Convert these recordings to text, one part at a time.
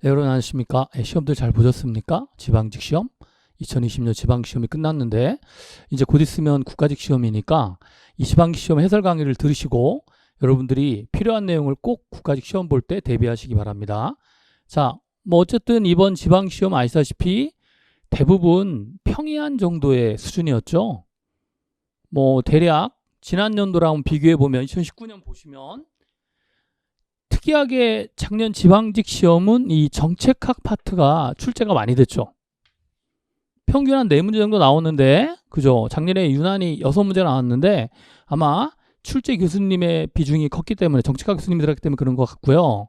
여러분 안녕하십니까? 시험들 잘 보셨습니까? 지방직 시험 2020년 지방직 시험이 끝났는데 이제 곧 있으면 국가직 시험이니까 이 지방직 시험 해설 강의를 들으시고 여러분들이 필요한 내용을 꼭 국가직 시험 볼 때 대비하시기 바랍니다. 자, 뭐 어쨌든 이번 지방직 시험 아시다시피 대부분 평이한 정도의 수준이었죠. 뭐 대략 지난 연도랑 비교해 보면 2019년 보시면 특이하게 작년 지방직 시험은 이 정책학 파트가 출제가 많이 됐죠. 평균 한 4문제 정도 나오는데, 그죠? 작년에 유난히 6문제 나왔는데, 아마 출제 교수님의 비중이 컸기 때문에, 정책학 교수님이 들었기 때문에 그런 것 같고요.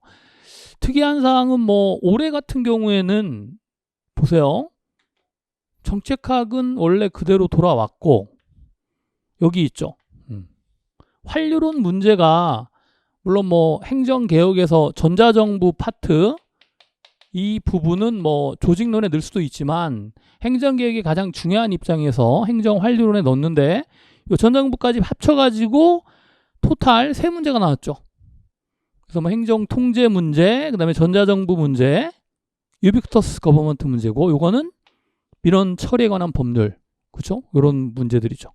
특이한 사항은 뭐, 올해 같은 경우에는, 보세요. 정책학은 원래 그대로 돌아왔고, 여기 있죠. 환류론 문제가 물론 뭐 행정개혁에서 전자정부 파트 이 부분은 뭐 조직론에 넣을 수도 있지만 행정개혁이 가장 중요한 입장에서 행정환류론에 넣었는데 이 전자정부까지 합쳐가지고 토탈 3문제가 나왔죠. 그래서 뭐 행정통제 문제, 그 다음에 전자정부 문제, 유비쿼터스 거버먼트 문제고 요거는 민원 처리에 관한 법률, 그렇죠? 이런 문제들이죠.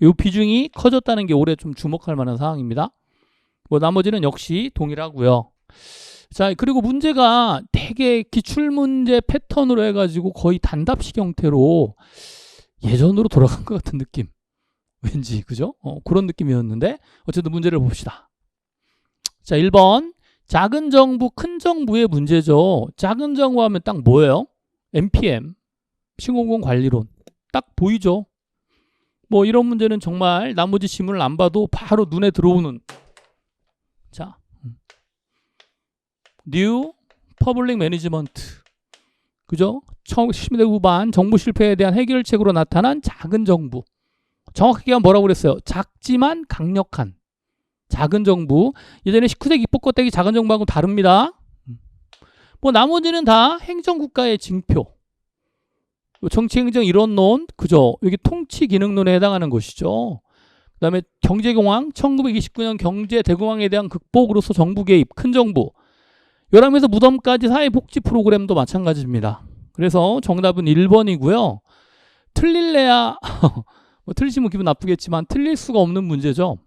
이 비중이 커졌다는 게 올해 좀 주목할 만한 사항입니다. 뭐 나머지는 역시 동일하고요. 자, 그리고 문제가 되게 기출문제 패턴으로 해가지고 거의 단답식 형태로 예전으로 돌아간 것 같은 느낌. 왠지 그죠? 그런 느낌이었는데 어쨌든 문제를 봅시다. 자, 1번 작은 정부 큰 정부의 문제죠. 작은 정부 하면 딱 뭐예요? NPM 신공공관리론 딱 보이죠? 뭐 이런 문제는 정말 나머지 지문을 안 봐도 바로 눈에 들어오는. 자, New Public Management, 그죠? 1970년대 후반 정부 실패에 대한 해결책으로 나타난 작은 정부. 정확하게 뭐라고 그랬어요? 작지만 강력한 작은 정부. 예전에 19세기 입법 떼기 작은 정부하고 다릅니다. 뭐 나머지는 다 행정국가의 징표. 정치행정 이론론, 그죠? 여기 통치기능론에 해당하는 것이죠. 그 다음에 경제공황, 1929년 경제대공황에 대한 극복으로서 정부 개입, 큰 정부. 요람에서 무덤까지 사회복지 프로그램도 마찬가지입니다. 그래서 정답은 1번이고요. 틀릴래야 뭐 틀리시면 기분 나쁘겠지만 틀릴 수가 없는 문제죠.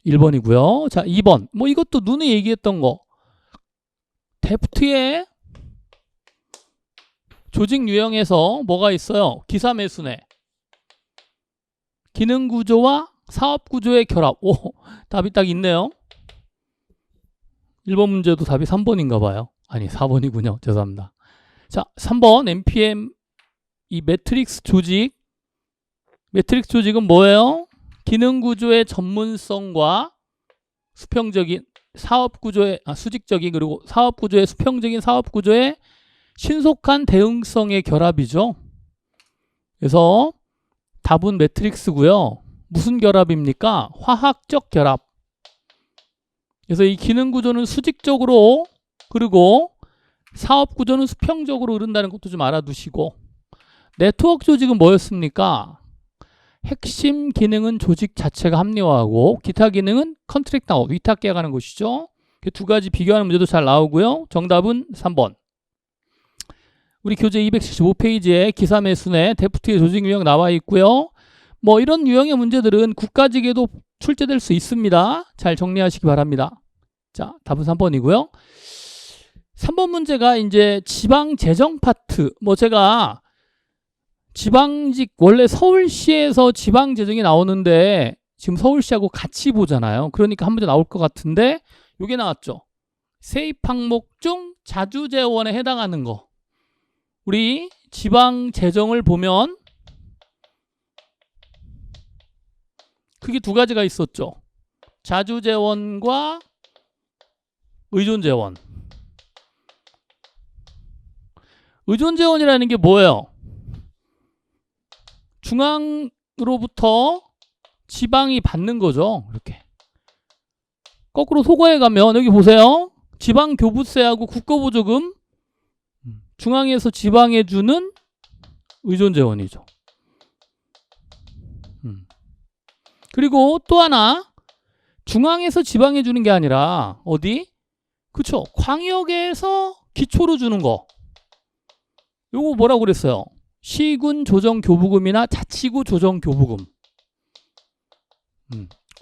1번이고요. 자, 2번. 뭐 이것도 눈에 얘기했던 거. 데프트의 조직 유형에서 뭐가 있어요? 기사매수네. 기능구조와 사업구조의 결합. 오, 답이 딱 있네요. 1번 문제도 답이 3번인가 봐요. 아니 4번이군요. 죄송합니다. 자, 3번 NPM 이 매트릭스 조직. 매트릭스 조직은 뭐예요? 기능구조의 전문성과 수평적인 사업구조의 수직적인 그리고 사업구조의 수평적인 사업구조의 신속한 대응성의 결합이죠. 그래서 답은 매트릭스고요. 무슨 결합입니까? 화학적 결합. 그래서 이 기능구조는 수직적으로 그리고 사업구조는 수평적으로 흐른다는 것도 좀 알아두시고, 네트워크 조직은 뭐였습니까? 핵심 기능은 조직 자체가 합리화하고 기타 기능은 컨트랙트하고 위탁계약하는 것이죠. 두 가지 비교하는 문제도 잘 나오고요. 정답은 3번. 우리 교재 275페이지에 기사매수네 데프트의 조직 유형 나와 있고요. 뭐 이런 유형의 문제들은 국가직에도 출제될 수 있습니다. 잘 정리하시기 바랍니다. 자, 답은 3번이고요. 3번 문제가 이제 지방재정 파트. 뭐 제가 지방직 원래 서울시에서 지방재정이 나오는데 지금 서울시하고 같이 보잖아요. 그러니까 한 문제 나올 것 같은데 이게 나왔죠. 세입 항목 중 자주재원에 해당하는 거. 우리 지방재정을 보면 크게 두 가지가 있었죠. 자주재원과 의존재원. 의존재원이라는 게 뭐예요? 중앙으로부터 지방이 받는 거죠. 이렇게. 거꾸로 소거해 가면 여기 보세요. 지방교부세하고 국고보조금 중앙에서 지방에 주는 의존재원이죠. 그리고 또 하나 중앙에서 지방에 주는 게 아니라 어디? 그쵸? 광역에서 기초로 주는 거. 요거 뭐라고 그랬어요? 시군 조정 교부금이나 자치구 조정 교부금.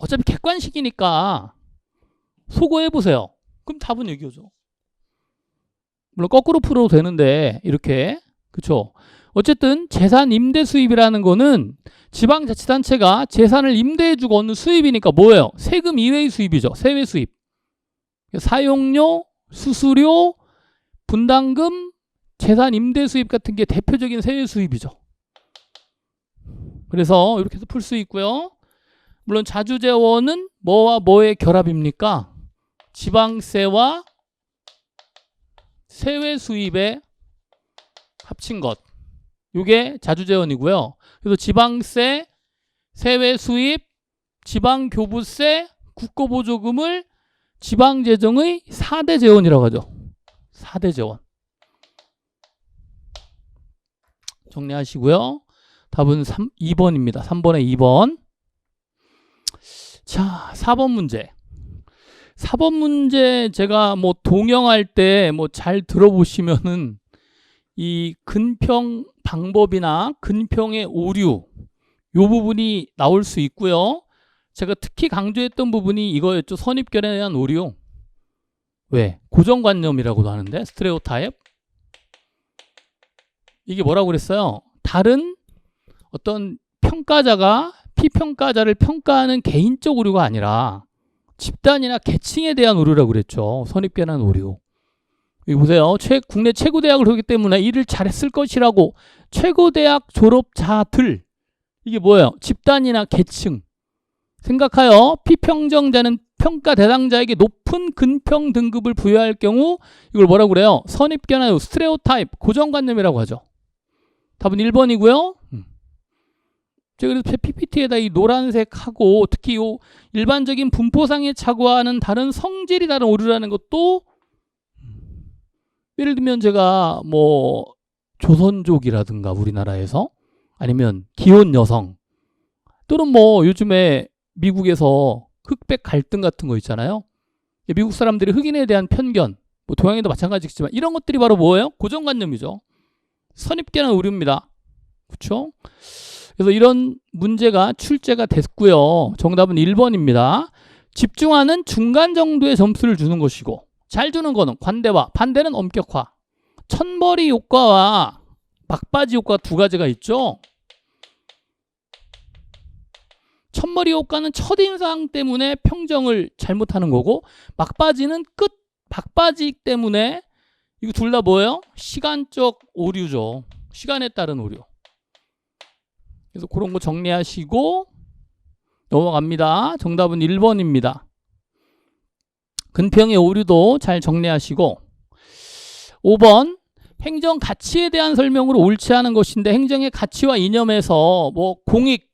어차피 객관식이니까 소거해보세요. 그럼 답은 여기 오죠. 물론 거꾸로 풀어도 되는데 이렇게. 그쵸? 어쨌든 재산 임대 수입이라는 거는 지방자치단체가 재산을 임대해주고 얻는 수입이니까 뭐예요? 세금 이외의 수입이죠. 세외 수입. 사용료, 수수료, 분담금, 재산 임대 수입 같은 게 대표적인 세외 수입이죠. 그래서 이렇게 해서 풀 수 있고요. 물론 자주재원은 뭐와 뭐의 결합입니까? 지방세와 세외 수입의 합친 것. 이게 자주재원이고요. 그래서 지방세, 세외 수입, 지방교부세, 국고보조금을 지방재정의 4대 재원이라고 하죠. 4대 재원. 정리하시고요. 답은 2번입니다. 3번에 2번. 자, 4번 문제. 4번 문제 제가 뭐 동영할 때 뭐 잘 들어보시면은 이 근평 방법이나 근평의 오류 요 부분이 나올 수 있고요. 제가 특히 강조했던 부분이 이거였죠. 선입견에 대한 오류. 왜? 고정관념이라고도 하는데 스테레오타입. 이게 뭐라고 그랬어요? 다른 어떤 평가자가 피평가자를 평가하는 개인적 오류가 아니라 집단이나 계층에 대한 오류라고 그랬죠. 선입견한 오류. 여기 보세요. 국내 최고 대학을 오기 때문에 일을 잘했을 것이라고 최고 대학 졸업자들 이게 뭐예요? 집단이나 계층. 생각하여 피평정자는 평가 대상자에게 높은 근평 등급을 부여할 경우 이걸 뭐라고 그래요? 선입견한 스테레오타입, 고정관념이라고 하죠. 답은 1번이고요. 제가 그래서 PPT에다 이 노란색하고 특히 이 일반적인 분포상의 차구와는 다른 성질이 다른 오류라는 것도 예를 들면 제가 뭐 조선족이라든가 우리나라에서 아니면 기혼 여성 또는 뭐 요즘에 미국에서 흑백 갈등 같은 거 있잖아요. 미국 사람들이 흑인에 대한 편견, 뭐 동양인도 마찬가지겠지만 이런 것들이 바로 뭐예요? 고정관념이죠. 선입견한 오류입니다. 그렇죠? 그래서 이런 문제가 출제가 됐고요. 정답은 1번입니다. 집중하는 중간 정도의 점수를 주는 것이고 잘 주는 거는 관대화, 반대는 엄격화. 천벌이 효과와 막바지 효과 두 가지가 있죠. 천머리 효과는 첫인상 때문에 평정을 잘못하는 거고 막바지는 끝 박바지 때문에 이거 둘 다 뭐예요? 시간적 오류죠. 시간에 따른 오류. 그래서 그런 거 정리하시고 넘어갑니다. 정답은 1번입니다. 근평의 오류도 잘 정리하시고 5번 행정 가치에 대한 설명으로 옳지 않은 것인데 행정의 가치와 이념에서 뭐 공익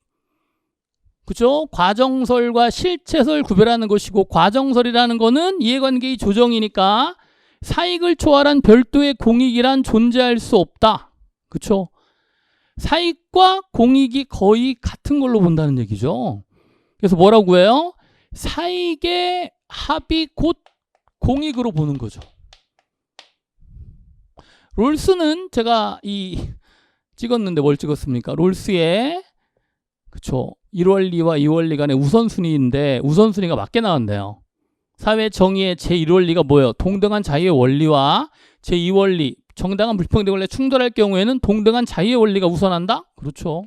그죠? 과정설과 실체설 구별하는 것이고 과정설이라는 거는 이해관계의 조정이니까 사익을 초월한 별도의 공익이란 존재할 수 없다. 그렇죠? 사익과 공익이 거의 같은 걸로 본다는 얘기죠. 그래서 뭐라고 해요? 사익의 합이 곧 공익으로 보는 거죠. 롤스는 제가 찍었는데 뭘 찍었습니까? 롤스의 그쵸 1원리와 2원리 간의 우선순위인데 우선순위가 맞게 나왔네요. 사회 정의의 제1원리가 뭐예요? 동등한 자유의 원리와 제2원리 정당한 불평등 원리에 충돌할 경우에는 동등한 자유의 원리가 우선한다? 그렇죠.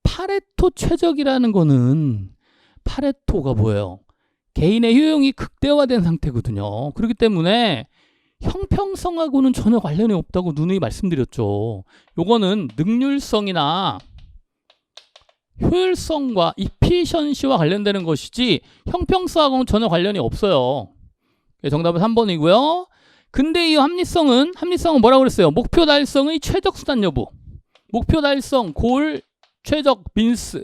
파레토 최적이라는 거는 파레토가 뭐예요? 개인의 효용이 극대화된 상태거든요. 그렇기 때문에 형평성하고는 전혀 관련이 없다고 누누이 말씀드렸죠. 요거는 능률성이나 효율성과 이피션시와 관련되는 것이지 형평성하고는 전혀 관련이 없어요. 정답은 3번이고요. 근대 이후 합리성은 뭐라고 그랬어요? 목표 달성의 최적 수단 여부. 목표 달성 골 최적 빈스.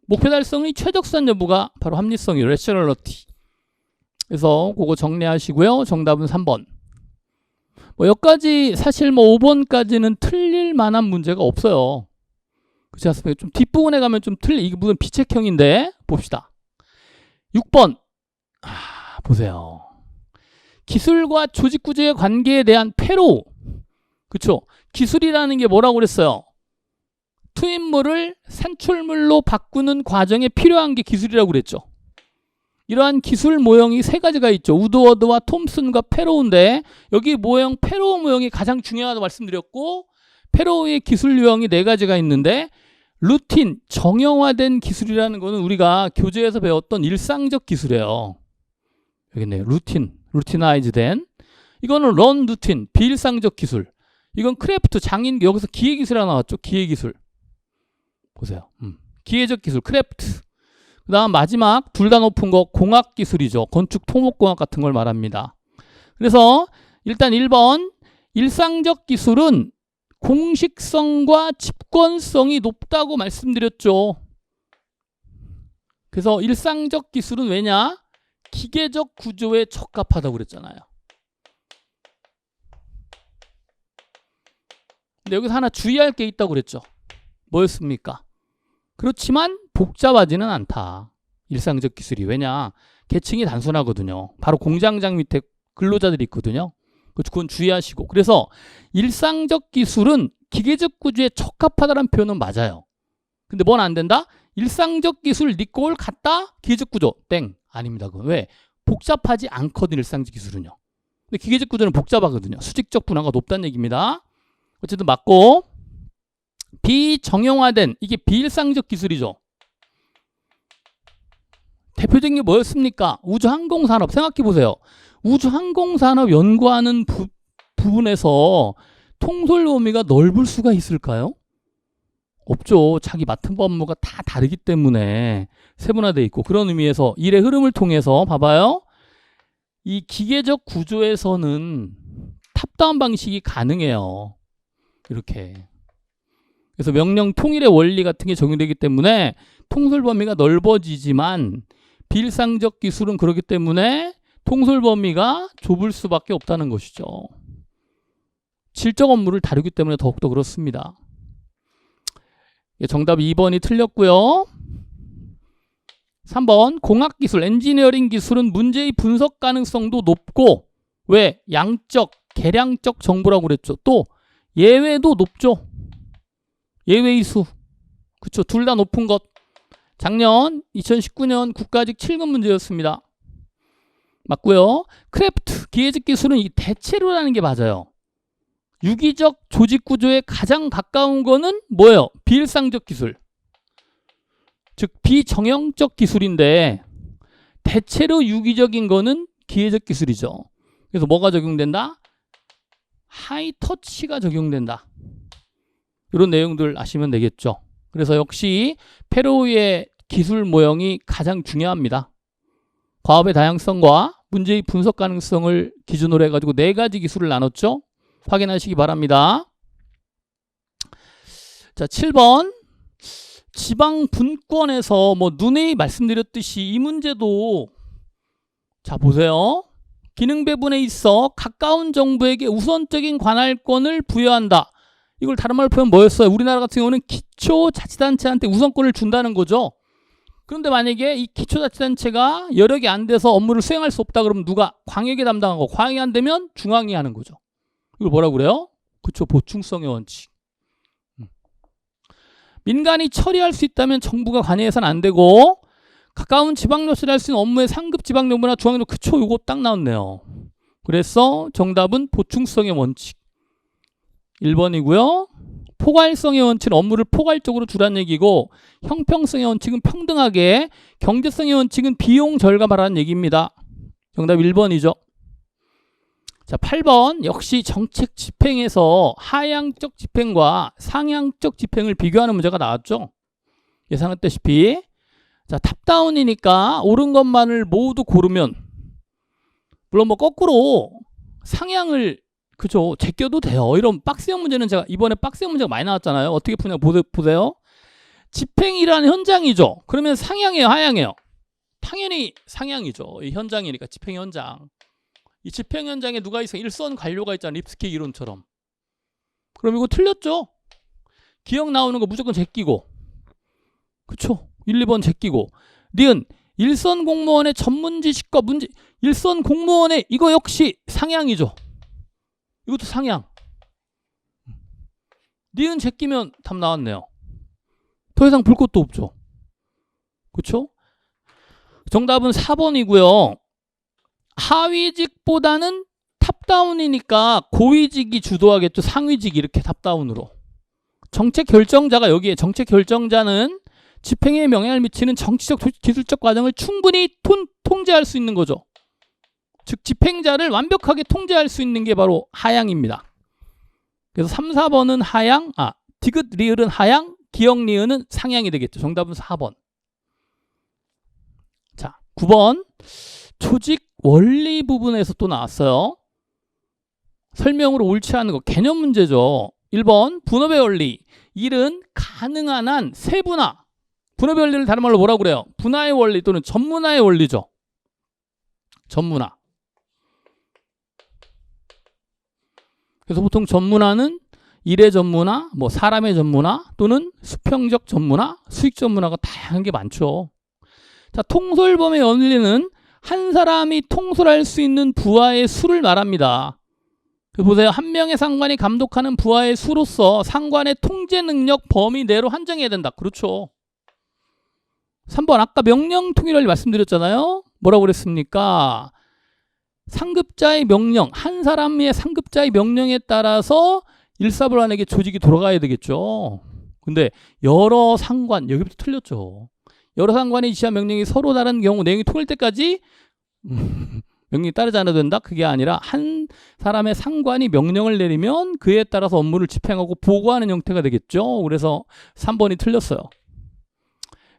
목표 달성의 최적 수단 여부가 바로 합리성이에요. 레셔널러티. 그래서 그거 정리하시고요. 정답은 3번. 뭐 여기까지 사실 뭐 5번까지는 틀릴 만한 문제가 없어요. 그렇지 않습니까? 좀 뒷부분에 가면 좀 이게 무슨 비책형인데 봅시다. 6번 보세요. 기술과 조직 구조의 관계에 대한 패로우. 그쵸? 기술이라는 게 뭐라고 그랬어요? 투입물을 산출물로 바꾸는 과정에 필요한 게 기술이라고 그랬죠. 이러한 기술 모형이 세 가지가 있죠. 우드워드와 톰슨과 패로우인데 여기 모형 패로우 모형이 가장 중요하다고 말씀드렸고 패로우의 기술 유형이 네 가지가 있는데 루틴, 정형화된 기술이라는 거는 우리가 교재에서 배웠던 일상적 기술이에요. 여기 있네요. 루티나이즈 된. 이거는 런 루틴, 비일상적 기술. 이건 크래프트, 장인, 여기서 기계기술이라고 나왔죠. 기계기술. 보세요. 기계적 기술, 크래프트. 그 다음 마지막 둘 다 높은 거 공학기술이죠. 건축, 토목공학 같은 걸 말합니다. 그래서 일단 1번 일상적 기술은 공식성과 집권성이 높다고 말씀드렸죠. 그래서 일상적 기술은 왜냐? 기계적 구조에 적합하다고 그랬잖아요. 근데 여기서 하나 주의할 게 있다고 그랬죠. 뭐였습니까? 그렇지만 복잡하지는 않다. 일상적 기술이. 왜냐? 계층이 단순하거든요. 바로 공장장 밑에 근로자들이 있거든요. 그건 주의하시고. 그래서 일상적 기술은 기계적 구조에 적합하다는 표현은 맞아요. 근데 뭔 안 된다? 일상적 기술 네 꼴 같다? 기계적 구조 땡. 아닙니다. 그건 왜? 복잡하지 않거든 일상적 기술은요. 근데 기계적 구조는 복잡하거든요. 수직적 분화가 높다는 얘기입니다. 어쨌든 맞고 비정형화된 이게 비일상적 기술이죠. 대표적인 게 뭐였습니까? 우주항공산업 생각해보세요. 우주항공산업 연구하는 부분에서 통솔 범위가 넓을 수가 있을까요? 없죠. 자기 맡은 업무가 다 다르기 때문에 세분화되어 있고 그런 의미에서 일의 흐름을 통해서 봐봐요. 이 기계적 구조에서는 탑다운 방식이 가능해요. 이렇게. 그래서 명령 통일의 원리 같은 게 적용되기 때문에 통솔 범위가 넓어지지만 비일상적 기술은 그렇기 때문에 통솔 범위가 좁을 수밖에 없다는 것이죠. 질적 업무를 다루기 때문에 더욱더 그렇습니다. 정답 2번이 틀렸고요. 3번 공학기술, 엔지니어링 기술은 문제의 분석 가능성도 높고 왜? 양적, 계량적 정보라고 그랬죠. 또 예외도 높죠. 예외의 수. 그쵸. 둘 다 높은 것. 작년 2019년 국가직 7급 문제였습니다. 맞고요. 크래프트, 기계적 기술은 이 대체로라는 게 맞아요. 유기적 조직 구조에 가장 가까운 거는 뭐예요? 비일상적 기술. 즉 비정형적 기술인데 대체로 유기적인 거는 기계적 기술이죠. 그래서 뭐가 적용된다? 하이터치가 적용된다. 이런 내용들 아시면 되겠죠. 그래서 역시 패로우의 기술 모형이 가장 중요합니다. 과업의 다양성과 문제의 분석 가능성을 기준으로 해가지고 4가지 기술을 나눴죠. 확인하시기 바랍니다. 자, 7번 지방 분권에서 눈에 말씀드렸듯이 이 문제도 자 보세요. 기능 배분에 있어 가까운 정부에게 우선적인 관할권을 부여한다. 이걸 다른 말로 표현 뭐였어요? 우리나라 같은 경우는 기초자치단체한테 우선권을 준다는 거죠. 그런데 만약에 이 기초자치단체가 여력이 안 돼서 업무를 수행할 수 없다 그러면 누가? 광역이 담당하고 광역이 안 되면 중앙이 하는 거죠. 이걸 뭐라고 그래요? 그쵸, 보충성의 원칙. 민간이 처리할 수 있다면 정부가 관여해서는 안 되고 가까운 지방로 처리할 수 있는 업무의 상급 지방정부나 중앙정부 그쵸, 이거 딱 나왔네요. 그래서 정답은 보충성의 원칙 1번이고요. 포괄성의 원칙은 업무를 포괄적으로 두라는 얘기고 형평성의 원칙은 평등하게, 경제성의 원칙은 비용 절감하라는 얘기입니다. 정답 1번이죠. 자, 8번 역시 정책 집행에서 하향적 집행과 상향적 집행을 비교하는 문제가 나왔죠. 예상했다시피 자, 탑다운이니까 옳은 것만을 모두 고르면 물론 거꾸로 상향을 그죠 제껴도 돼요. 이런 박스형 문제는 제가 이번에 박스형 문제가 많이 나왔잖아요. 어떻게 푸냐 보세요. 집행이라는 현장이죠. 그러면 상향이에요, 하향이에요? 당연히 상향이죠. 이 현장이니까 집행 현장. 이 집행 현장에 누가 있어? 일선 관료가 있잖아. 립스키 이론처럼. 그럼 이거 틀렸죠? 기억 나오는 거 무조건 제끼고. 그쵸? 1, 2번 제끼고. 니은 일선 공무원의 전문 지식과 문제, 일선 공무원의 이거 역시 상향이죠. 이것도 상향. 니은 제끼면 답 나왔네요. 더 이상 볼 것도 없죠. 그렇죠? 정답은 4번이고요. 하위직보다는 탑다운이니까 고위직이 주도하겠죠. 상위직이 이렇게 탑다운으로. 정책 결정자가 여기에 정책 결정자는 집행에 영향을 미치는 정치적 기술적 과정을 충분히 통제할 수 있는 거죠. 즉 집행자를 완벽하게 통제할 수 있는 게 바로 하향입니다. 그래서 3, 4번은 하향, 디귿 리을은 하향, 기역 리을은 상향이 되겠죠. 정답은 4번. 자, 9번 조직 원리 부분에서 또 나왔어요. 설명으로 옳지 않은 거 개념 문제죠. 1번 분업의 원리. 일은 가능한 한 세분화. 분업의 원리를 다른 말로 뭐라고 그래요? 분화의 원리 또는 전문화의 원리죠. 전문화. 그래서 보통 전문화는 일의 전문화, 뭐 사람의 전문화 또는 수평적 전문화, 수익 전문화가 다양한 게 많죠. 자, 통솔범의 원리는 한 사람이 통솔할 수 있는 부하의 수를 말합니다. 보세요. 한 명의 상관이 감독하는 부하의 수로서 상관의 통제 능력 범위 내로 한정해야 된다. 그렇죠. 3번 아까 명령 통일을 말씀드렸잖아요. 뭐라고 그랬습니까? 상급자의 명령, 한 사람의 상급자의 명령에 따라서 일사불란하게 조직이 돌아가야 되겠죠. 근데 여러 상관, 여기부터 틀렸죠. 여러 상관이 지시한 명령이 서로 다른 경우 내용이 통일 때까지 명령이 따르지 않아도 된다? 그게 아니라 한 사람의 상관이 명령을 내리면 그에 따라서 업무를 집행하고 보고하는 형태가 되겠죠. 그래서 3번이 틀렸어요.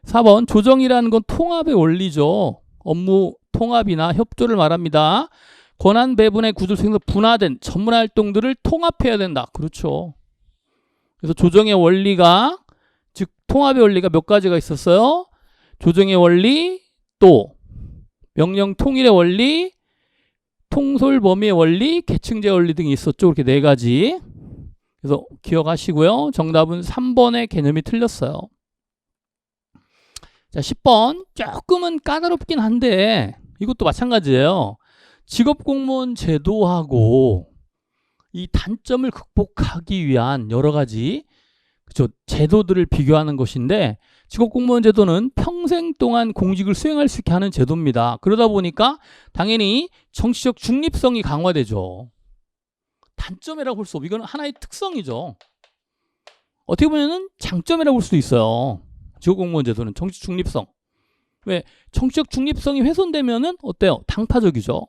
4번 조정이라는 건 통합의 원리죠. 업무 통합이나 협조를 말합니다. 권한 배분의 구조를 통해서 분화된 전문 활동들을 통합해야 된다. 그렇죠. 그래서 조정의 원리가, 즉 통합의 원리가 몇 가지가 있었어요? 조정의 원리, 또 명령 통일의 원리, 통솔 범위의 원리, 계층제 원리 등이 있었죠. 이렇게 네 가지. 그래서 기억하시고요. 정답은 3번의 개념이 틀렸어요. 자, 10번 조금은 까다롭긴 한데 이것도 마찬가지예요. 직업공무원 제도하고 이 단점을 극복하기 위한 여러 가지 제도들을 비교하는 것인데, 직업공무원 제도는 평생 동안 공직을 수행할 수 있게 하는 제도입니다. 그러다 보니까 당연히 정치적 중립성이 강화되죠. 단점이라고 볼 수 없고 이건 하나의 특성이죠. 어떻게 보면 장점이라고 볼 수도 있어요. 직업공무원 제도는 정치 중립성. 왜? 정치적 중립성이 훼손되면은 어때요? 당파적이죠.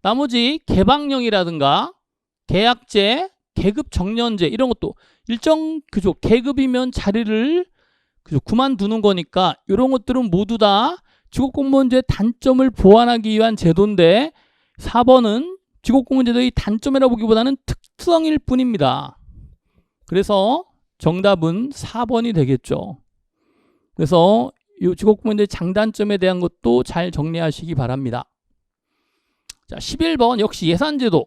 나머지 개방령이라든가 계약제, 계급 정년제 이런 것도 일정 계급이면 자리를 그만두는 거니까 이런 것들은 모두 다 직업공무원제의 단점을 보완하기 위한 제도인데 4번은 직업공무원제도의 단점이라고 보기보다는 특성일 뿐입니다. 그래서 정답은 4번이 되겠죠. 그래서 이 직업공무원제의 장단점에 대한 것도 잘 정리하시기 바랍니다. 자, 11번 역시 예산제도.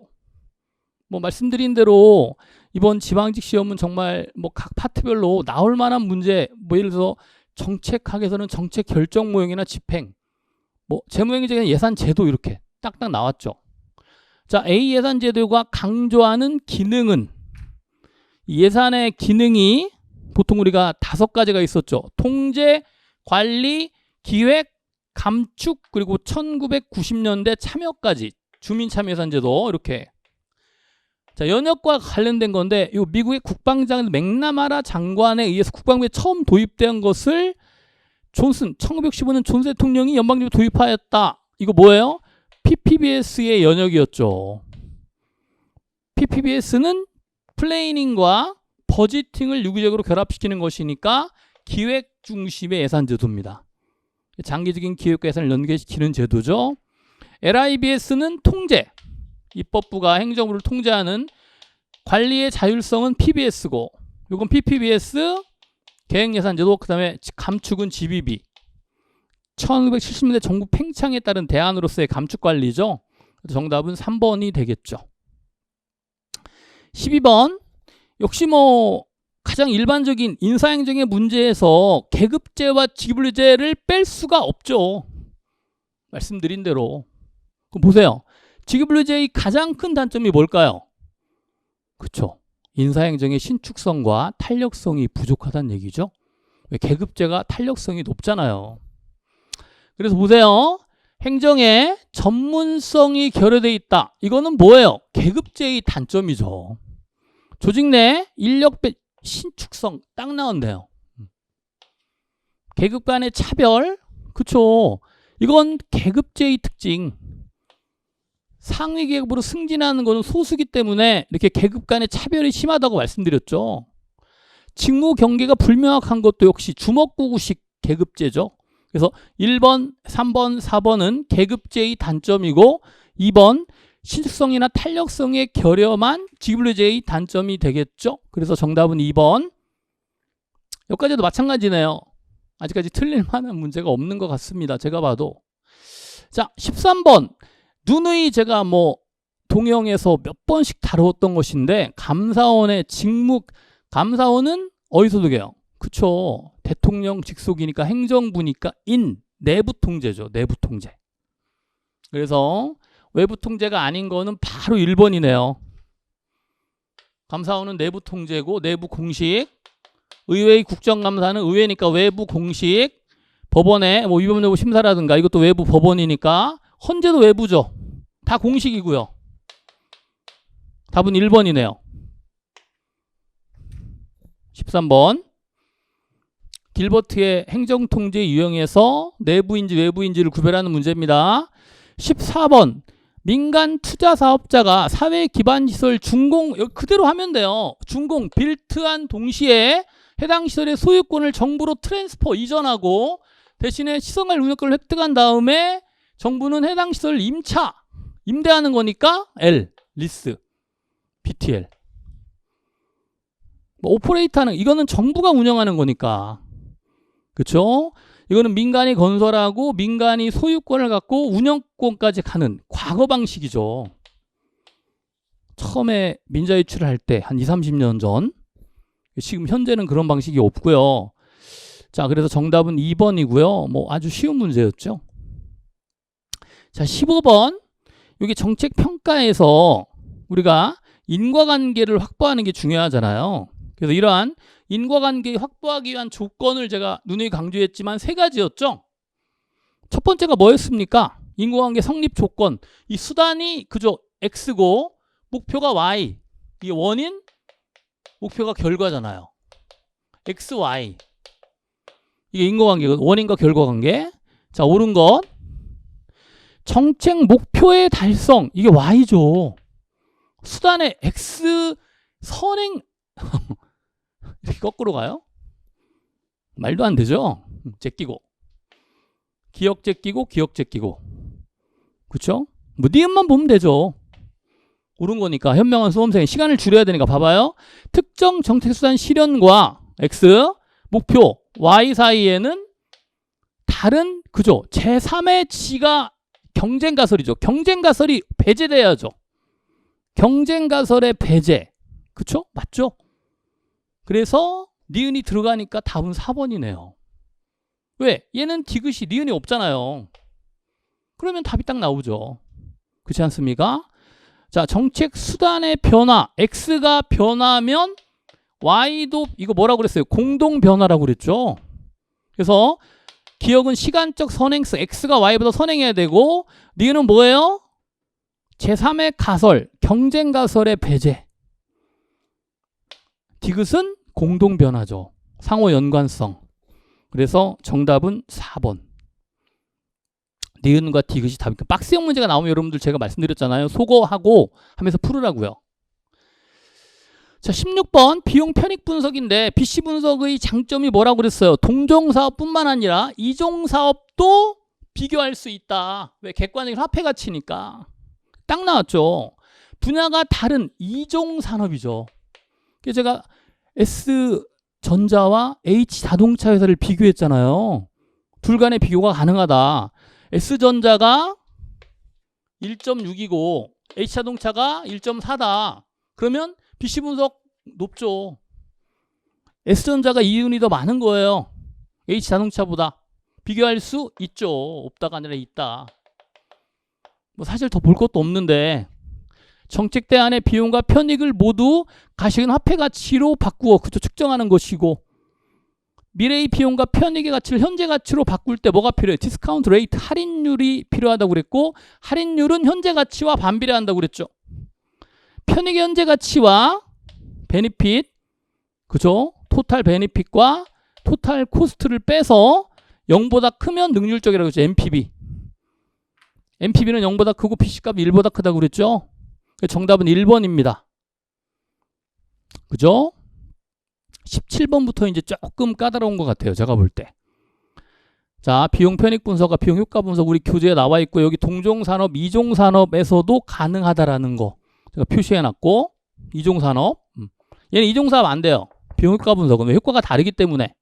뭐 말씀드린 대로 이번 지방직 시험은 정말 뭐 각 파트별로 나올 만한 문제, 뭐 예를 들어서 정책학에서는 정책 결정 모형이나 집행, 뭐 재무행정에는 예산제도 이렇게 딱딱 나왔죠. 자, A 예산제도가 강조하는 기능은, 예산의 기능이 보통 우리가 5가지가 있었죠. 통제, 관리, 기획, 감축, 그리고 1990년대 참여까지 주민참여예산제도 이렇게. 자, 연역과 관련된 건데 이 미국의 국방장 맥나마라 장관에 의해서 국방부에 처음 도입된 것을 1915년 존슨 대통령이 연방정부에 도입하였다. 이거 뭐예요? PPBS의 연역이었죠. PPBS는 플래닝과 버지팅을 유기적으로 결합시키는 것이니까 기획 중심의 예산제도입니다. 장기적인 기획과 예산을 연계시키는 제도죠. LIBS는 통제, 입법부가 행정부를 통제하는, 관리의 자율성은 PBS고, 이건 PPBS, 계획예산제도, 그 다음에 감축은 GBB. 1970년대 정부 팽창에 따른 대안으로서의 감축관리죠. 정답은 3번이 되겠죠. 12번 역시 뭐 가장 일반적인 인사행정의 문제에서 계급제와 직급제를 뺄 수가 없죠. 말씀드린 대로. 그럼 보세요. GWJ 가장 큰 단점이 뭘까요? 그쵸. 인사행정의 신축성과 탄력성이 부족하다는 얘기죠. 왜? 계급제가 탄력성이 높잖아요. 그래서 보세요. 행정에 전문성이 결여되어 있다. 이거는 뭐예요? 계급제의 단점이죠. 조직 내 인력 신축성 딱 나온대요. 계급 간의 차별, 그쵸. 이건 계급제의 특징. 상위 계급으로 승진하는 것은 소수기 때문에 이렇게 계급 간의 차별이 심하다고 말씀드렸죠. 직무 경계가 불명확한 것도 역시 주먹구구식 계급제죠. 그래서 1번, 3번, 4번은 계급제의 단점이고 2번 신축성이나 탄력성의 결여만 GWJ의 단점이 되겠죠. 그래서 정답은 2번. 여기까지도 마찬가지네요. 아직까지 틀릴 만한 문제가 없는 것 같습니다. 제가 봐도. 자, 13번. 누누이 제가 동영에서 몇 번씩 다루었던 것인데 감사원의 직무, 감사원은 어디서 두게요? 그쵸. 대통령 직속이니까 행정부니까 내부 통제죠. 내부 통제. 그래서 외부 통제가 아닌 거는 바로 1번이네요. 감사원은 내부 통제고 내부 공식. 의회의 국정감사는 의회니까 외부 공식. 법원의 위법 여부 심사라든가 이것도 외부 법원이니까 헌재도 외부죠. 다 공식이고요. 답은 1번이네요. 13번. 길버트의 행정통제 유형에서 내부인지 외부인지를 구별하는 문제입니다. 14번. 민간 투자 사업자가 사회 기반 시설 준공, 여기 그대로 하면 돼요. 준공, 빌트한 동시에 해당 시설의 소유권을 정부로 트랜스퍼 이전하고 대신에 시설관 운영권을 획득한 다음에 정부는 해당 시설을 임대하는 거니까 L, 리스, BTL. 오퍼레이터는 이거는 정부가 운영하는 거니까. 그렇죠? 이거는 민간이 건설하고 민간이 소유권을 갖고 운영권까지 가는 과거 방식이죠. 처음에 민자유치를 할 때 한 20-30년 전. 지금 현재는 그런 방식이 없고요. 자, 그래서 정답은 2번이고요. 아주 쉬운 문제였죠. 자, 15번. 여기 정책 평가에서 우리가 인과관계를 확보하는 게 중요하잖아요. 그래서 이러한 인과관계 확보하기 위한 조건을 제가 누누이 강조했지만 3가지였죠. 첫 번째가 뭐였습니까? 인과관계 성립 조건. 이 수단이 그저 X고 목표가 Y. 이게 원인, 목표가 결과잖아요. X, Y. 이게 인과관계거든. 원인과 결과관계. 자, 옳은 것. 정책 목표의 달성. 이게 Y죠. 수단의 X 선행 이렇게 거꾸로 가요? 말도 안 되죠? 제끼고 기억 제끼고 기억 제끼고. 그쵸? 니은만 보면 되죠. 옳은 거니까. 현명한 수험생 시간을 줄여야 되니까. 봐봐요. 특정 정책수단 실현과 X 목표 Y 사이에는 다른 그죠? 제3의 지가 경쟁가설이죠. 경쟁가설이 배제돼야죠. 경쟁가설의 배제. 그쵸? 맞죠? 그래서 니은이 들어가니까 답은 4번이네요. 왜? 얘는 디귿이 니은이 없잖아요. 그러면 답이 딱 나오죠. 그렇지 않습니까? 자, 정책 수단의 변화. X가 변하면 Y도 이거 뭐라고 그랬어요? 공동 변화라고 그랬죠. 그래서 기억은 시간적 선행성. X가 Y보다 선행해야 되고 니은은 뭐예요? 제3의 가설, 경쟁 가설의 배제. 디귿은 공동 변화죠. 상호 연관성. 그래서 정답은 4번. 니은과 디귿이 답이니까. 박스형 문제가 나오면 여러분들 제가 말씀드렸잖아요. 속어하고 하면서 풀으라고요. 자, 16번 비용 편익 분석인데 BC 분석의 장점이 뭐라고 그랬어요? 동종사업뿐만 아니라 이종사업도 비교할 수 있다. 왜? 객관적인 화폐 가치니까. 딱 나왔죠. 분야가 다른 이종산업이죠. 그래서 제가 S전자와 H자동차 회사를 비교했잖아요. 둘 간의 비교가 가능하다. S전자가 1.6이고 H자동차가 1.4다. 그러면 BC 분석 높죠. S전자가 이윤이 더 많은 거예요. H자동차보다. 비교할 수 있죠. 없다가 아니라 있다. 뭐 사실 더 볼 것도 없는데 정책 대안의 비용과 편익을 모두 가시는 화폐 가치로 바꾸어 그죠 측정하는 것이고 미래의 비용과 편익의 가치를 현재 가치로 바꿀 때 뭐가 필요해? 디스카운트 레이트 할인율이 필요하다고 그랬고 할인율은 현재 가치와 반비례한다고 그랬죠. 편익의 현재 가치와 베니핏 그죠? 토탈 베니핏과 토탈 코스트를 빼서 0보다 크면 능률적이라고 했죠. NPV. NPV는 0보다 크고 PC값이 1보다 크다고 그랬죠. 정답은 1번입니다. 그죠? 17번부터 이제 조금 까다로운 것 같아요. 제가 볼 때. 자, 비용 편익 분석과 비용 효과 분석 우리 교재에 나와 있고 여기 동종산업, 이종산업에서도 가능하다라는 거 제가 표시해 놨고 이종산업 얘는 이종산업 안 돼요. 비용 효과 분석은 왜 효과가 다르기 때문에.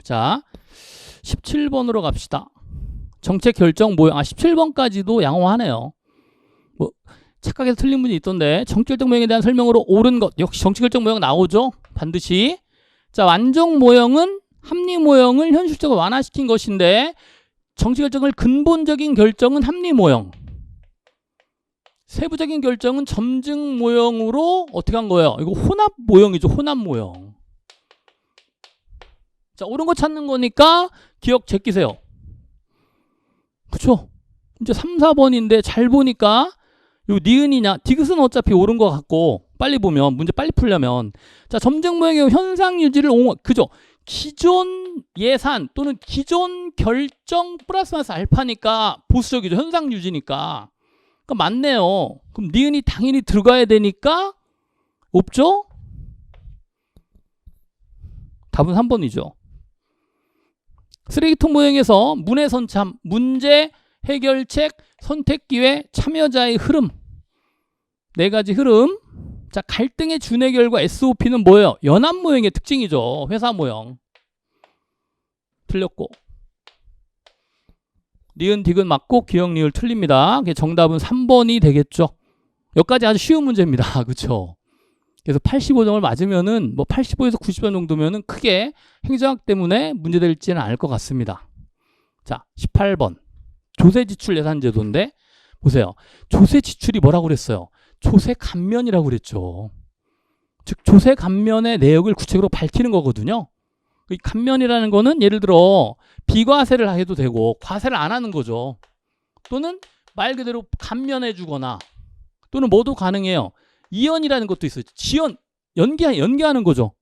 자, 17번으로 갑시다. 정책 결정 모형. 17번까지도 양호하네요. 뭐 착각해서 틀린 문제 있던데 정책 결정 모형에 대한 설명으로 옳은 것. 역시 정책 결정 모형 나오죠. 반드시. 자, 완정 모형은 합리 모형을 현실적으로 완화시킨 것인데 정책 결정을 근본적인 결정은 합리 모형. 세부적인 결정은 점증 모형으로 어떻게 한 거예요? 이거 혼합 모형이죠. 혼합 모형. 자, 옳은 거 찾는 거니까 기억 제끼세요. 그쵸? 이제 3, 4번인데 잘 보니까 요 니은이냐 디귿은 어차피 옳은 거 같고 빨리 보면 문제 빨리 풀려면 자 점증 모형의 현상 유지를 그죠? 기존 예산 또는 기존 결정 플러스 마이너스 알파니까 보수적이죠. 현상 유지니까. 그러니까 맞네요. 그럼 니은이 당연히 들어가야 되니까 없죠? 답은 3번이죠. 쓰레기통 모형에서 문해선참, 문제, 해결책, 선택기회, 참여자의 흐름. 네 가지 흐름. 자, 갈등의 준해결과 SOP는 뭐예요? 연합 모형의 특징이죠. 회사 모형. 틀렸고. 니은, 디귿 맞고 기억, 리을 틀립니다. 정답은 3번이 되겠죠. 여기까지 아주 쉬운 문제입니다. 그렇죠? 그래서 85점을 맞으면은 뭐 85에서 90점 정도면은 크게 행정학 때문에 문제될지는 않을 것 같습니다. 자, 18번. 조세 지출 예산 제도인데 보세요. 조세 지출이 뭐라고 그랬어요? 조세 감면이라고 그랬죠. 즉 조세 감면의 내역을 구체적으로 밝히는 거거든요. 이 감면이라는 거는 예를 들어 비과세를 해도 되고 과세를 안 하는 거죠. 또는 말 그대로 감면해 주거나 또는 뭐도 가능해요. 이연이라는 것도 있어요. 지연, 연계하는 거죠.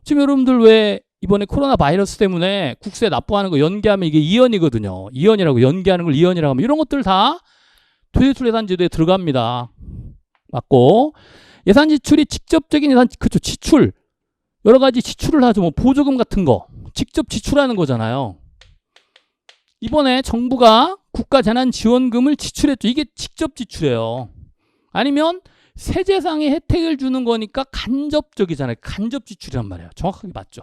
지금 여러분들 왜 이번에 코로나 바이러스 때문에 국세 납부하는 거 연계하면 이게 이연이거든요. 이연이라고 연계하는 걸 이연이라고 하면 이런 것들 다 토지출 예산 제도에 들어갑니다. 맞고 예산 지출이 직접적인 예산 그렇죠. 지출 여러 가지 지출을 하죠. 뭐 보조금 같은 거 직접 지출하는 거잖아요. 이번에 정부가 국가재난지원금을 지출했죠. 이게 직접 지출이에요. 아니면 세제상의 혜택을 주는 거니까 간접적이잖아요. 간접 지출이란 말이에요. 정확하게 맞죠.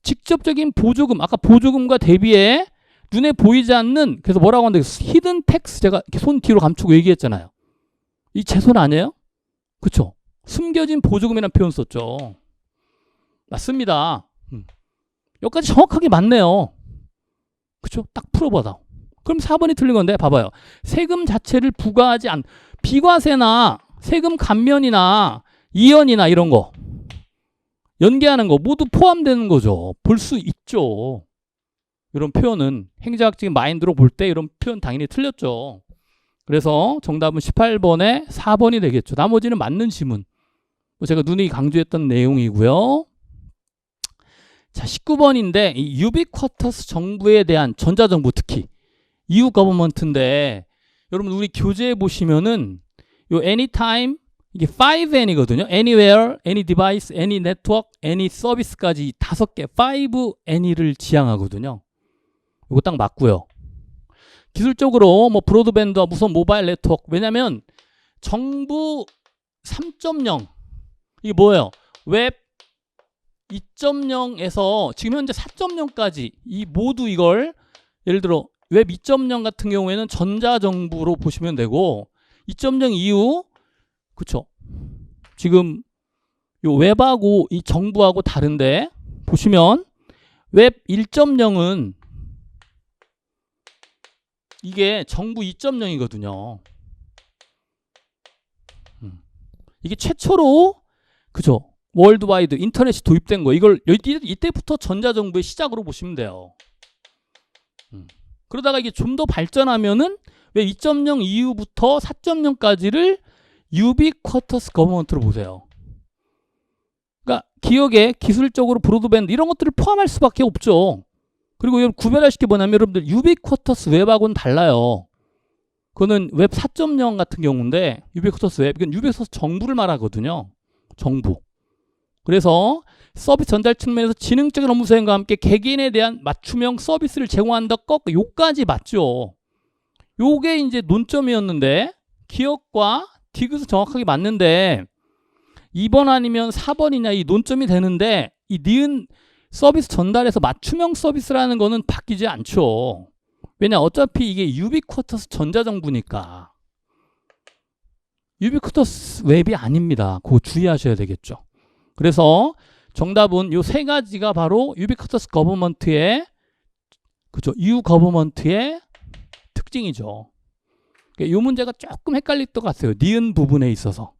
직접적인 보조금, 아까 보조금과 대비해 눈에 보이지 않는, 그래서 뭐라고 하는데 히든 텍스 제가 이렇게 손 뒤로 감추고 얘기했잖아요. 이 제 손 아니에요? 그쵸? 숨겨진 보조금이라는 표현 썼죠. 맞습니다. 여기까지 정확하게 맞네요. 그쵸? 딱 풀어봐다. 그럼 4번이 틀린 건데 봐봐요. 세금 자체를 부과하지 않 비과세나 세금 감면이나 이연이나 이런 거 연계하는 거 모두 포함되는 거죠. 볼 수 있죠. 이런 표현은 행정학적인 마인드로 볼 때 이런 표현 당연히 틀렸죠. 그래서 정답은 18번에 4번이 되겠죠. 나머지는 맞는 지문. 제가 누누이 강조했던 내용이고요. 자, 19번인데 이 유비쿼터스 정부에 대한 전자정부 특히 EU 거버먼트인데 여러분 우리 교재에 보시면은 요 anytime 이게 5N이거든요. anywhere, any device, any network, any service까지 5개 5N을 지향하거든요. 이거 딱 맞고요. 기술적으로 뭐 브로드밴드와 무선 모바일 네트워크 왜냐면 정부 3.0 이게 뭐예요? 웹 2.0에서 지금 현재 4.0까지 이 모두 이걸 예를 들어 웹 2.0 같은 경우에는 전자정부로 보시면 되고 2.0 이후 그쵸 지금 요 웹하고 이 정부하고 다른데 보시면 웹 1.0은 이게 정부 2.0이거든요. 이게 최초로 그죠? 월드와이드 인터넷이 도입된 거. 이걸 이때부터 전자정부의 시작으로 보시면 돼요. 그러다가 이게 좀 더 발전하면은 왜 2.0 이후부터 4.0까지를 유비쿼터스 거버먼트로 보세요. 그러니까 기억에 기술적으로 브로드밴드 이런 것들을 포함할 수밖에 없죠. 그리고 여러분 구별할 게 뭐냐면 여러분들 유비쿼터스 웹하고는 달라요. 그거는 웹 4.0 같은 경우인데 유비쿼터스 웹, 이건 유비쿼터스 정부를 말하거든요. 정부. 그래서 서비스 전달 측면에서 지능적인 업무 수행과 함께 개개인에 대한 맞춤형 서비스를 제공한다. 요까지 맞죠. 요게 이제 논점이었는데 기억과 디귿은 정확하게 맞는데 2번 아니면 4번이냐 이 논점이 되는데 이 니은 서비스 전달에서 맞춤형 서비스라는 거는 바뀌지 않죠. 왜냐 어차피 이게 유비쿼터스 전자정부니까. 유비쿼터스 웹이 아닙니다. 그거 주의하셔야 되겠죠. 그래서 정답은 요 세 가지가 바로 유비쿼터스 거버먼트의 그죠? 유 거버먼트의 특징이죠. 이 문제가 조금 헷갈릴 것 같아요. 니은 부분에 있어서.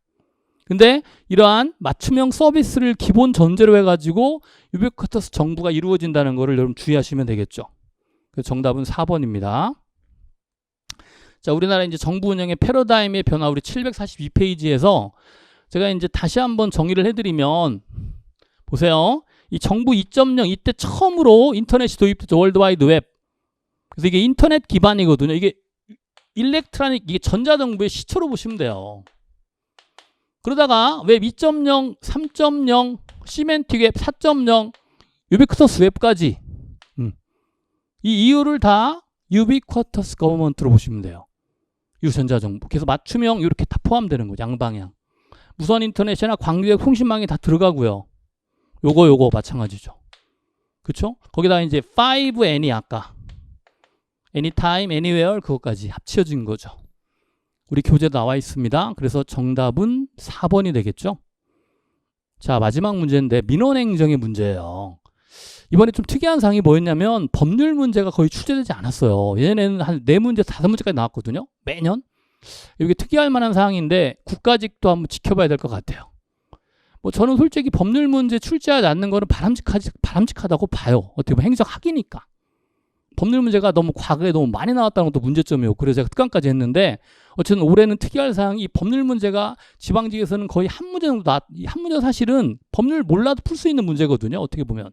근데 이러한 맞춤형 서비스를 기본 전제로 해가지고 유비쿼터스 정부가 이루어진다는 것을 여러분 주의하시면 되겠죠. 그래서 정답은 4번입니다. 자, 우리나라 이제 정부 운영의 패러다임의 변화 우리 742페이지에서 제가 이제 다시 한번 정의를 해드리면 보세요. 이 정부 2.0 이때 처음으로 인터넷이 도입됐죠. 월드와이드 웹. 그래서 이게 인터넷 기반이거든요. 이게 일렉트로닉, 이게 전자정부의 시초로 보시면 돼요. 그러다가 웹 2.0, 3.0, 시멘틱 웹 4.0, 유비쿼터스 웹까지 이 이유를 다 유비쿼터스 거버먼트로 보시면 돼요. 유전자정부. 그래서 맞춤형 이렇게 다 포함되는 거죠. 양방향. 무선 인터넷이나 광교역 통신망이 다 들어가고요. 요거 마찬가지죠. 그쵸? 거기다 이제 5N이 아까 anytime, anywhere 그것까지 합쳐진 거죠. 우리 교재에 나와 있습니다. 그래서 정답은 4번이 되겠죠. 자, 마지막 문제인데 민원행정의 문제예요. 이번에 좀 특이한 사항이 뭐였냐면 법률 문제가 거의 출제되지 않았어요. 예전에는 한 4문제, 5문제까지 나왔거든요. 매년. 이게 특이할 만한 사항인데 국가직도 한번 지켜봐야 될 것 같아요. 뭐 저는 솔직히 법률 문제 출제하지 않는 거는 바람직하다고 봐요. 어떻게 보면 행정학이니까. 법률 문제가 너무 과거에 너무 많이 나왔다는 것도 문제점이고 그래서 제가 특강까지 했는데 어쨌든 올해는 특이할 사항이 법률 문제가 지방직에서는 거의 한 문제 정도 한 문제 사실은 법률 몰라도 풀 수 있는 문제거든요. 어떻게 보면.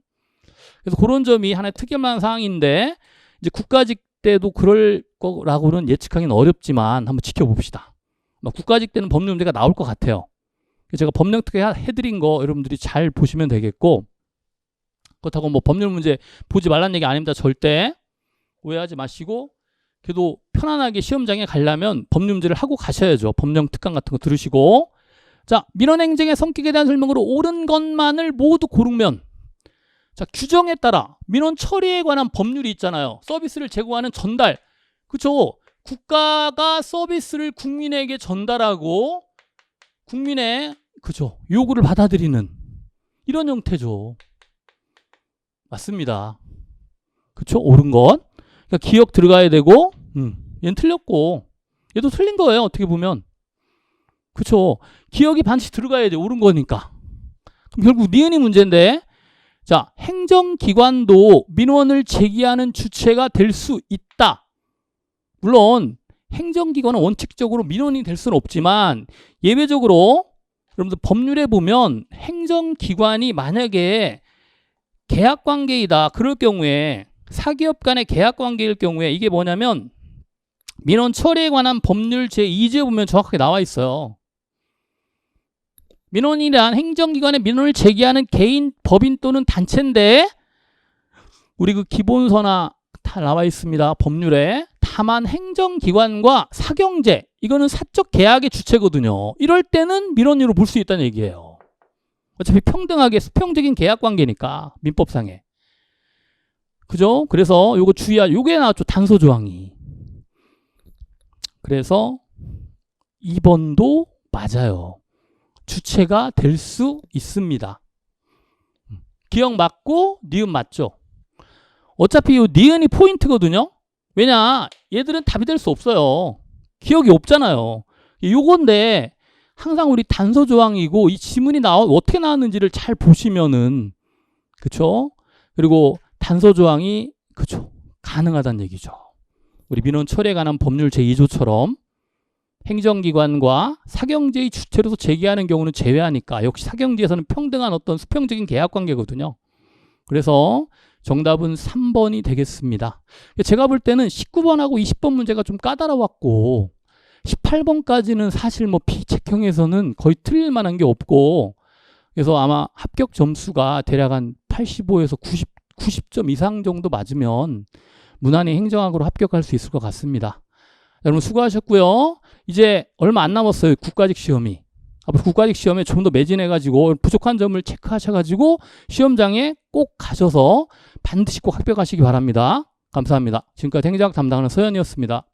그래서 그런 점이 하나의 특이한 사항인데 이제 국가직 때도 그럴 거라고는 예측하기는 어렵지만 한번 지켜봅시다. 국가직 때는 법률 문제가 나올 것 같아요. 제가 법령 특혜 해드린 거 여러분들이 잘 보시면 되겠고 그렇다고 뭐 법률 문제 보지 말라는 얘기 아닙니다. 절대 오해하지 마시고 그래도 편안하게 시험장에 가려면 법률 문제를 하고 가셔야죠. 법령 특강 같은 거 들으시고 자 민원행정의 성격에 대한 설명으로 옳은 것만을 모두 고르면 자 규정에 따라 민원 처리에 관한 법률이 있잖아요. 서비스를 제공하는 전달 그렇죠. 국가가 서비스를 국민에게 전달하고 국민의 그죠 요구를 받아들이는 이런 형태죠. 맞습니다. 그쵸? 옳은 것. 그러니까 기억 들어가야 되고 얘는 틀렸고 얘도 틀린 거예요. 어떻게 보면. 그쵸? 기억이 반드시 들어가야 돼. 옳은 거니까. 그럼 결국 니은이 문제인데 자 행정기관도 민원을 제기하는 주체가 될 수 있다. 물론 행정기관은 원칙적으로 민원이 될 수는 없지만 예외적으로 여러분들 법률에 보면 행정기관이 만약에 계약관계이다. 그럴 경우에 사기업 간의 계약관계일 경우에 이게 뭐냐면 민원 처리에 관한 법률 제2조에 보면 정확하게 나와 있어요. 민원이란 행정기관에 민원을 제기하는 개인, 법인 또는 단체인데 우리 그 기본서나 다 나와 있습니다. 법률에. 다만 행정기관과 사경제 이거는 사적 계약의 주체거든요. 이럴 때는 민원으로 볼 수 있다는 얘기예요. 어차피 평등하게 수평적인 계약관계니까 민법상에. 그죠? 그래서 요거 요게 나왔죠. 단서 조항이. 그래서 2번도 맞아요. 주체가 될 수 있습니다. 기억 맞고 니은 맞죠? 어차피 이 니은이 포인트거든요. 왜냐? 얘들은 답이 될 수 없어요. 기억이 없잖아요. 요건데 항상 우리 단서 조항이고 이 지문이 어떻게 나왔는지를 잘 보시면은 그쵸? 그리고 단서 조항이 그쵸? 가능하다는 얘기죠. 우리 민원 처리에 관한 법률 제2조처럼 행정기관과 사경제의 주체로서 제기하는 경우는 제외하니까 역시 사경제에서는 평등한 어떤 수평적인 계약 관계거든요. 그래서 정답은 3번이 되겠습니다. 제가 볼 때는 19번하고 20번 문제가 좀 까다로웠고 18번까지는 사실 뭐 피책형에서는 거의 틀릴 만한 게 없고 그래서 아마 합격 점수가 대략 한 85에서 90점 이상 정도 맞으면 무난히 행정학으로 합격할 수 있을 것 같습니다. 여러분 수고하셨고요. 이제 얼마 안 남았어요. 국가직 시험이. 앞으로 국가직 시험에 좀 더 매진해가지고 부족한 점을 체크하셔가지고 시험장에 꼭 가셔서 반드시 꼭 합격하시기 바랍니다. 감사합니다. 지금까지 행정학 담당하는 서현이었습니다.